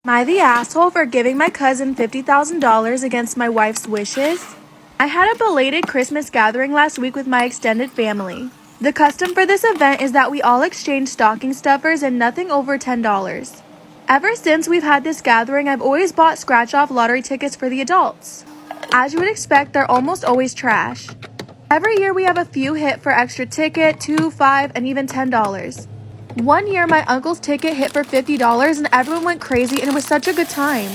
Am I the asshole for giving my cousin $50,000 against my wife's wishes? I had a belated Christmas gathering last week with my extended family. The custom for this event is that we all exchange stocking stuffers and nothing over $10. Ever since we've had this gathering, I've always bought scratch-off lottery tickets for the adults. As you would expect, they're almost always trash. Every year we have a few hit for extra ticket, $2, $5, and even $10. One year my uncle's ticket hit for $50 and everyone went crazy and it was such a good time.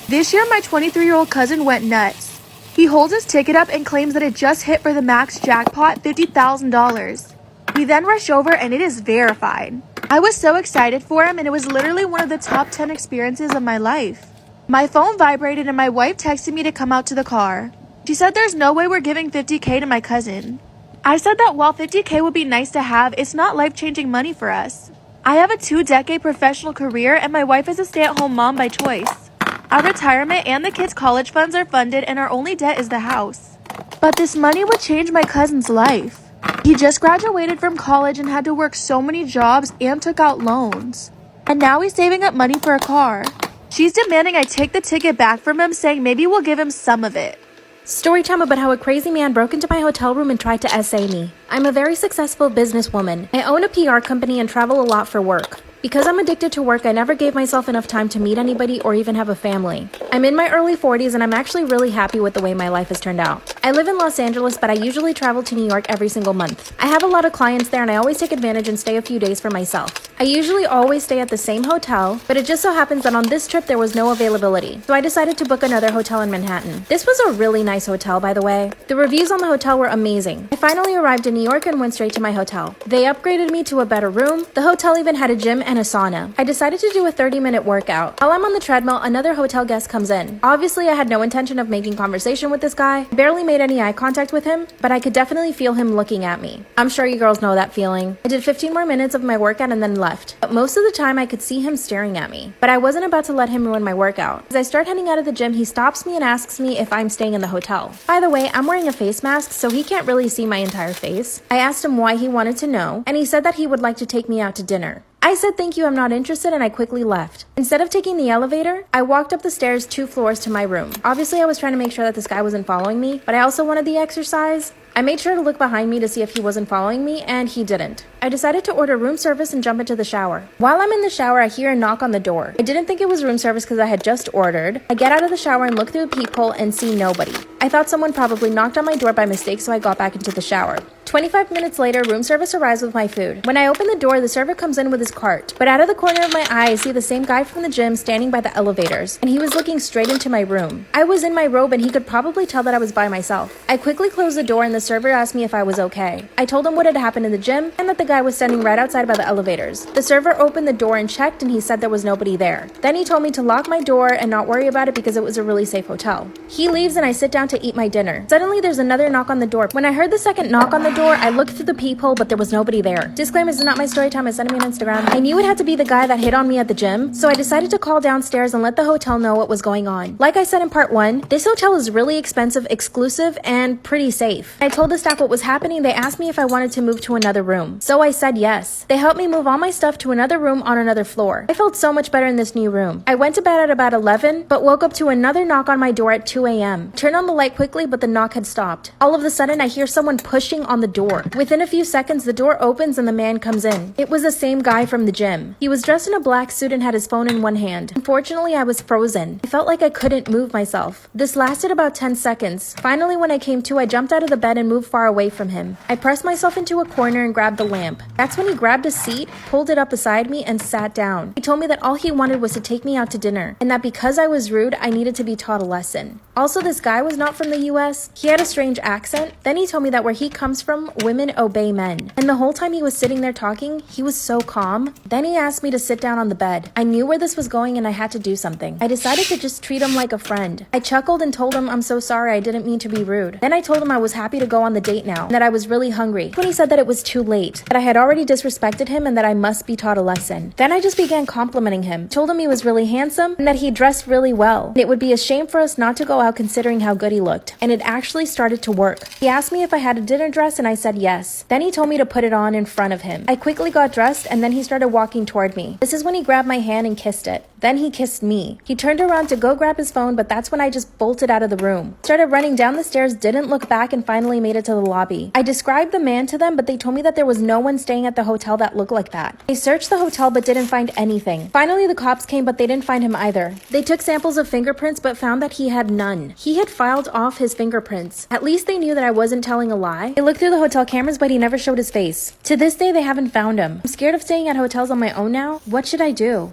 This year my 23-year-old cousin went nuts. He holds his ticket up and claims that it just hit for the max jackpot, $50,000. We then rush over and it is verified. I was so excited for him and it was literally one of the top 10 experiences of my life. My phone vibrated and my wife texted me to come out to the car. She said there's no way we're giving $50K to my cousin. I said that while $50K would be nice to have, it's not life-changing money for us. I have a 2-decade professional career and my wife is a stay-at-home mom by choice. Our retirement and the kids' college funds are funded and our only debt is the house. But this money would change my cousin's life. He just graduated from college and had to work so many jobs and took out loans. And now he's saving up money for a car. She's demanding I take the ticket back from him, saying maybe we'll give him some of it. Storytime about how a crazy man broke into my hotel room and tried to essay me. I'm a very successful businesswoman. I own a PR company and travel a lot for work. Because I'm addicted to work, I never gave myself enough time to meet anybody or even have a family. I'm in my early 40s and I'm actually really happy with the way my life has turned out. I live in Los Angeles, but I usually travel to New York every single month. I have a lot of clients there and I always take advantage and stay a few days for myself. I usually always stay at the same hotel, but it just so happens that on this trip there was no availability, so I decided to book another hotel in Manhattan. This was a really nice hotel, by the way. The reviews on the hotel were amazing. I finally arrived in New York and went straight to my hotel. They upgraded me to a better room. The hotel even had a gym and a sauna. I decided to do a 30-minute workout. While I'm on the treadmill, another hotel guest comes in. Obviously, I had no intention of making conversation with this guy. I barely made any eye contact with him, but I could definitely feel him looking at me. I'm sure you girls know that feeling. I did 15 more minutes of my workout and then left. But most of the time, I could see him staring at me. But I wasn't about to let him ruin my workout. As I start heading out of the gym, he stops me and asks me if I'm staying in the hotel. By the way, I'm wearing a face mask, so he can't really see my entire face. I asked him why he wanted to know, and he said that he would like to take me out to dinner. I said thank you, I'm not interested, and I quickly left. Instead of taking the elevator, I walked up the stairs 2 floors to my room. Obviously, I was trying to make sure that this guy wasn't following me, but I also wanted the exercise. I made sure to look behind me to see if he wasn't following me, and he didn't. I decided to order room service and jump into the shower. While I'm in the shower, I hear a knock on the door. I didn't think it was room service because I had just ordered. I get out of the shower and look through the peephole and see nobody. I thought someone probably knocked on my door by mistake, so I got back into the shower. 25 minutes later, room service arrives with my food. When I open the door, the server comes in with his cart. But out of the corner of my eye, I see the same guy from the gym standing by the elevators, and he was looking straight into my room. I was in my robe and he could probably tell that I was by myself. I quickly closed the door and the server asked me if I was okay. I told him what had happened in the gym and that the guy was standing right outside by the elevators. The server opened the door and checked and he said there was nobody there. Then he told me to lock my door and not worry about it because it was a really safe hotel. He leaves and I sit down to eat my dinner. Suddenly there's another knock on the door. When I heard the second knock on the door, I looked through the peephole, but there was nobody there. Disclaimer, this is not my story time. I sent me on Instagram. I knew it had to be the guy that hit on me at the gym, so I decided to call downstairs and let the hotel know what was going on. Like I said in part 1, this hotel is really expensive, exclusive, and pretty safe. I told the staff what was happening. They asked me if I wanted to move to another room, so I said yes. They helped me move all my stuff to another room on another floor. I felt so much better in this new room. I went to bed at about 11, but woke up to another knock on my door at 2 a.m. Turned on the light quickly, but the knock had stopped. All of a sudden, I hear someone pushing on the door. Within a few seconds, the door opens and the man comes in. It was the same guy from the gym. He was dressed in a black suit and had his phone in one hand. Unfortunately, I was frozen. I felt like I couldn't move myself. This lasted about 10 seconds. Finally, when I came to, I jumped out of the bed and moved far away from him. I pressed myself into a corner and grabbed the lamp. That's when he grabbed a seat, pulled it up beside me, and sat down. He told me that all he wanted was to take me out to dinner, and that because I was rude, I needed to be taught a lesson. Also, this guy was not from the US. He had a strange accent. Then he told me that where he comes from, women obey men. And the whole time he was sitting there talking, he was so calm. Then he asked me to sit down on the bed. I knew where this was going and I had to do something. I decided to just treat him like a friend. I chuckled and told him I'm so sorry, I didn't mean to be rude. Then I told him I was happy to go on the date now, and that I was really hungry. When he said that it was too late, that I had already disrespected him and that I must be taught a lesson. Then I just began complimenting him, told him he was really handsome and that he dressed really well. And it would be a shame for us not to go out considering how good he looked. And it actually started to work. He asked me if I had a dinner dress and I said yes. Then he told me to put it on in front of him. I quickly got dressed and then he started walking toward me. This is when he grabbed my hand and kissed it. Then he kissed me. He turned around to go grab his phone, but that's when I just bolted out of the room. Started running down the stairs, didn't look back, and finally made it to the lobby. I described the man to them, but they told me that there was no one staying at the hotel that looked like that. I searched the hotel but didn't find anything. Finally, the cops came, but they didn't find him either. They took samples of fingerprints but found that he had none. He had filed off his fingerprints. At least they knew that I wasn't telling a lie. They looked through the hotel cameras, but he never showed his face. To this day, they haven't found him. I'm scared of staying at hotels on my own now. What should I do?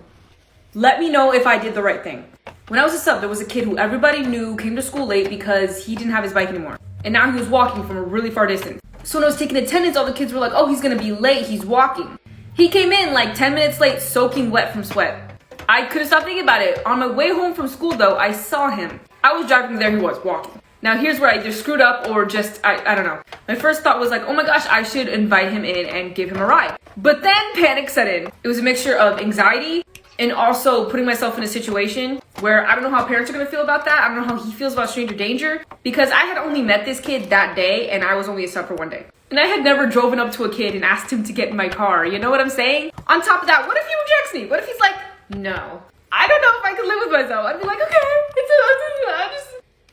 Let me know if I did the right thing. When I was a sub, there was a kid who everybody knew came to school late because he didn't have his bike anymore. And now he was walking from a really far distance. So when I was taking attendance, all the kids were like, oh, he's gonna be late, he's walking. He came in like 10 minutes late, soaking wet from sweat. I couldn't stop thinking about it. On my way home from school though, I saw him. I was driving, there he was, walking. Now here's where I either screwed up or just, I don't know. My first thought was like, oh my gosh, I should invite him in and give him a ride. But then panic set in. It was a mixture of anxiety and also putting myself in a situation where I don't know how parents are gonna feel about that. I don't know how he feels about stranger danger because I had only met this kid that day and I was only a sub for one day. And I had never driven up to a kid and asked him to get in my car. You know what I'm saying? On top of that, what if he rejects me? What if he's like, no. I don't know if I could live with myself. I'd be like, okay,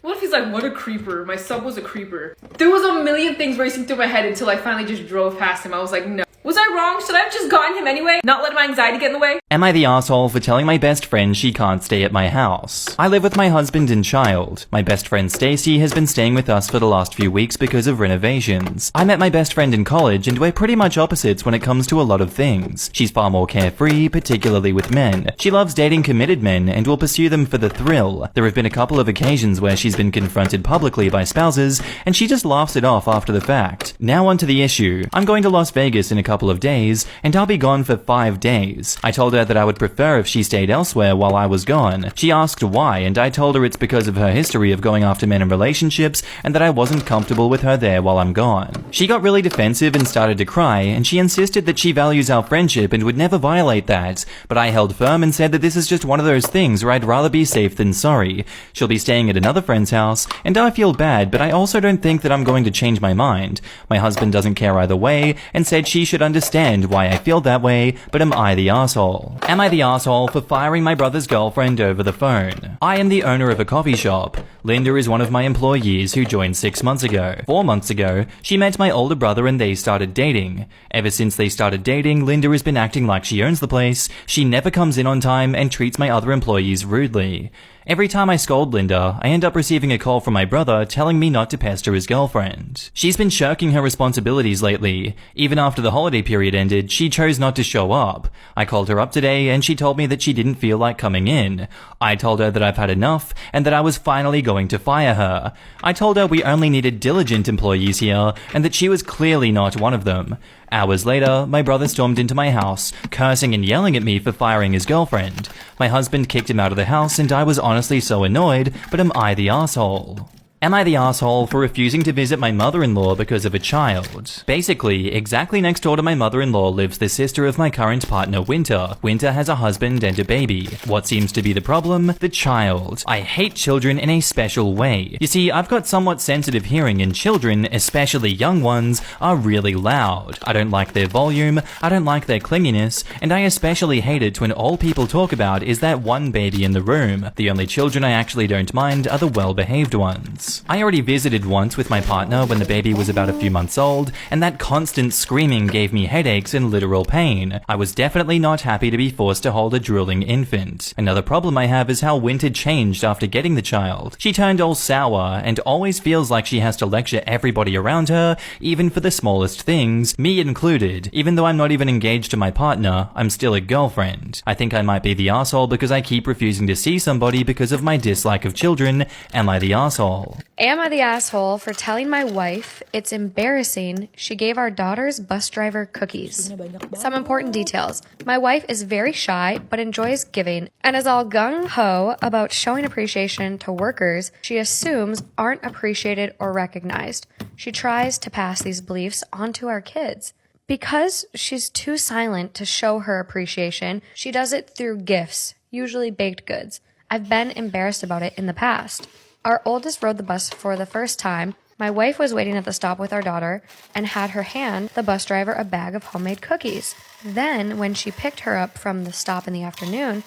what if he's like, what a creeper. My sub was a creeper. There was a million things racing through my head until I finally just drove past him. I was like, no. Was I wrong? Should I have just gotten him anyway? Not let my anxiety get in the way? Am I the asshole for telling my best friend she can't stay at my house? I live with my husband and child. My best friend Stacy has been staying with us for the last few weeks because of renovations. I met my best friend in college and we're pretty much opposites when it comes to a lot of things. She's far more carefree, particularly with men. She loves dating committed men and will pursue them for the thrill. There have been a couple of occasions where she's been confronted publicly by spouses and she just laughs it off after the fact. Now onto the issue. I'm going to Las Vegas in a couple of days and I'll be gone for 5 days. I told her that I would prefer if she stayed elsewhere while I was gone. She asked why and I told her it's because of her history of going after men in relationships and that I wasn't comfortable with her there while I'm gone. She got really defensive and started to cry and she insisted that she values our friendship and would never violate that, but I held firm and said that this is just one of those things where I'd rather be safe than sorry. She'll be staying at another friend's house and I feel bad, but I also don't think that I'm going to change my mind. My husband doesn't care either way and said she should understand why I feel that way, but am I the asshole? Am I the asshole for firing my brother's girlfriend over the phone? I am the owner of a coffee shop. Linda is one of my employees who joined 6 months ago. 4 months ago, she met my older brother and they started dating. Ever since they started dating, Linda has been acting like she owns the place, she never comes in on time and treats my other employees rudely. Every time I scold Linda, I end up receiving a call from my brother telling me not to pester his girlfriend. She's been shirking her responsibilities lately. Even after the holiday period ended, she chose not to show up. I called her up today and she told me that she didn't feel like coming in. I told her that I've had enough and that I was finally going to fire her. I told her we only needed diligent employees here and that she was clearly not one of them. Hours later, my brother stormed into my house, cursing and yelling at me for firing his girlfriend. My husband kicked him out of the house and I was honestly so annoyed, but am I the asshole? Am I the asshole for refusing to visit my mother-in-law because of a child? Basically, exactly next door to my mother-in-law lives the sister of my current partner, Winter. Winter has a husband and a baby. What seems to be the problem? The child. I hate children in a special way. You see, I've got somewhat sensitive hearing and children, especially young ones, are really loud. I don't like their volume, I don't like their clinginess, and I especially hate it when all people talk about is that one baby in the room. The only children I actually don't mind are the well-behaved ones. I already visited once with my partner when the baby was about a few months old, and that constant screaming gave me headaches and literal pain. I was definitely not happy to be forced to hold a drooling infant. Another problem I have is how Winter changed after getting the child. She turned all sour and always feels like she has to lecture everybody around her, even for the smallest things, me included. Even though I'm not even engaged to my partner, I'm still a girlfriend. I think I might be the asshole because I keep refusing to see somebody because of my dislike of children. Am I the asshole? Am I the asshole for telling my wife it's embarrassing she gave our daughter's bus driver cookies? Some important details. My wife is very shy but enjoys giving and is all gung-ho about showing appreciation to workers she assumes aren't appreciated or recognized. She tries to pass these beliefs onto our kids. Because she's too silent to show her appreciation, she does it through gifts, usually baked goods. I've been embarrassed about it in the past. Our oldest rode the bus for the first time. My wife was waiting at the stop with our daughter and had her hand the bus driver a bag of homemade cookies. Then, when she picked her up from the stop in the afternoon,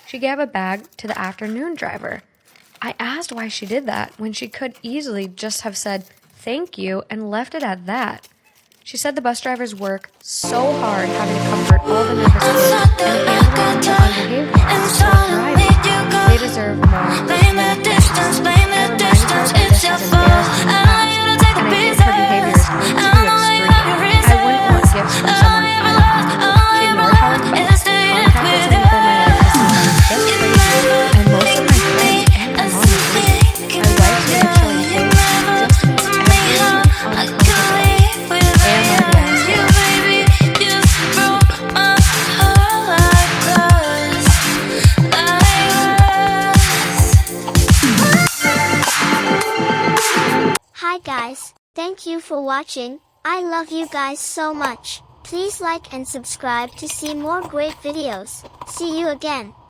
she gave a bag to the afternoon driver. I asked why she did that when she could easily just have said thank you and left it at that. She said the bus drivers work so hard having to comfort all the nervous kids and handling the underbehaved ones who are thriving. They deserve more. I reminded her that this has embarrassed me in the past, and I think her behavior is way too extreme. I wouldn't want gifts from someone I love. She ignored how I felt, contacted some people in my life to see me just crazy, and most of my friends and my mom agree. My wife started showing face just makes everyone uncomfortable. Hi guys, thank you for watching. I love you guys so much. Please like and subscribe to see more great videos. See you again.